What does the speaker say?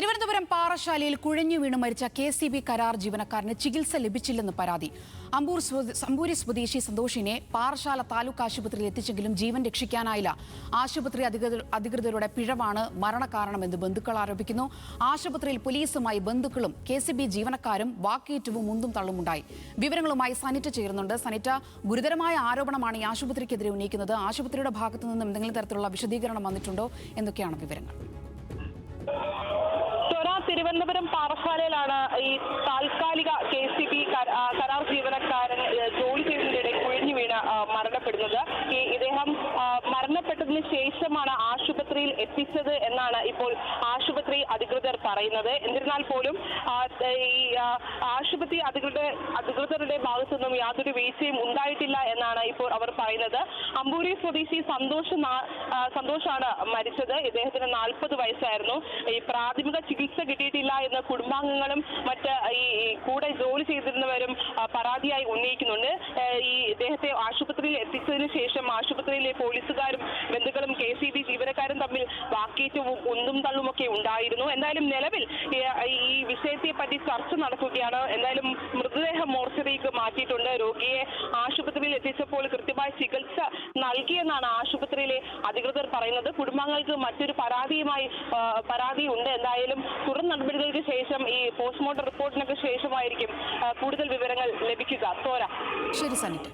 തിരുവനന്തപുരം പാറശാലയിൽ കുഴഞ്ഞു വീണ് മരിച്ച KCB കരാർ ജീവനക്കാരന് ചികിത്സ ലഭിച്ചില്ലെന്ന് പരാതി. അമ്പൂരി സ്വദേശി സന്തോഷിനെ പാറശാല താലൂക്ക് ആശുപത്രിയിൽ എത്തിച്ചെങ്കിലും ജീവൻ രക്ഷിക്കാനായില്ല. ആശുപത്രി അധികൃതരുടെ പിഴവാണ് മരണകാരണമെന്ന് ബന്ധുക്കൾ ആരോപിക്കുന്നു. ആശുപത്രിയിൽ പോലീസുമായി ബന്ധുക്കളും KCB ജീവനക്കാരും വാക്കേറ്റവും മുന്തും തള്ളുമുണ്ടായി. വിവരങ്ങളുമായി സനിറ്റ ചേരുന്നുണ്ട്. സനിറ്റ, ഗുരുതരമായ ആരോപണമാണ് ഈ ആശുപത്രിക്കെതിരെ ഉന്നയിക്കുന്നത്. ആശുപത്രിയുടെ ഭാഗത്തു നിന്നും എന്തെങ്കിലും തരത്തിലുള്ള വിശദീകരണം വന്നിട്ടുണ്ടോ? എന്തൊക്കെയാണ് വിവരങ്ങൾ? തിരുവനന്തപുരം പാറശാലയിലാണ് ഈ താൽക്കാലിക KCB കരാർ ജീവനക്കാരൻ ജോലി ചെയ്യുന്നതിനിടെ കുഴഞ്ഞു വീണ് മരണപ്പെടുന്നത്. ഇദ്ദേഹം മരണപ്പെട്ടതിന് ശേഷമാണ് ആശുപത്രിയിൽ എത്തിച്ചത് എന്നാണ് ഇപ്പോൾ ആശുപത്രി അധികൃതർ പറയുന്നത്. എന്നിരുന്നാൽ പോലും ഈ ആശുപത്രി അധികൃതരുടെ ഭാഗത്തു നിന്നും യാതൊരു വീഴ്ചയും ഉണ്ടായിട്ടില്ല എന്നാണ് ഇപ്പോൾ അവർ പറയുന്നത്. അമ്പൂരി സ്വദേശി സന്തോഷാണ് മരിച്ചത്. ഇദ്ദേഹത്തിന് 40 വയസ്സായിരുന്നു. ഈ പ്രാഥമിക ചികിത്സ കിട്ടിയിട്ടില്ല എന്ന് കുടുംബാംഗങ്ങളും മറ്റ് ഈ കൂടെ ജോലി ചെയ്തിരുന്നവരും പരാതിയായി ഉന്നയിക്കുന്നുണ്ട്. ഈ ഇദ്ദേഹത്തെ ആശുപത്രിയിൽ എത്തിച്ചതിന് ശേഷം ആശുപത്രിയിലെ പോലീസുകാരും ബന്ധുക്കളും KCB ജീവനക്കാരും തമ്മിൽ വാക്കേറ്റവും ഉന്തും തള്ളുമൊക്കെ ഉണ്ടായിരുന്നു. എന്തായാലും നിലവിൽ ഈ വിഷയത്തെ പറ്റി ചർച്ച നടക്കുകയാണ്. എന്തായാലും മൃതദേഹം മോർച്ചറിക്ക് മാറ്റിയിട്ടുണ്ട്. രോഗിയെ ആശുപത്രിയിൽ എത്തിച്ചപ്പോൾ കൃത്യമായ ചികിത്സ നൽകിയെന്നാണ് ആശുപത്രിയിലെ അധികൃതർ പറയുന്നത്. കുടുംബാംഗങ്ങൾക്ക് മറ്റൊരു പരാതിയുണ്ട്. എന്തായാലും തുടർ നടപടികൾക്ക് ശേഷം ഈ പോസ്റ്റ്മോർട്ടം റിപ്പോർട്ടിനൊക്കെ ശേഷമായിരിക്കും കൂടുതൽ വിവരങ്ങൾ ലഭിക്കുക. ശരി സനിറ്റ.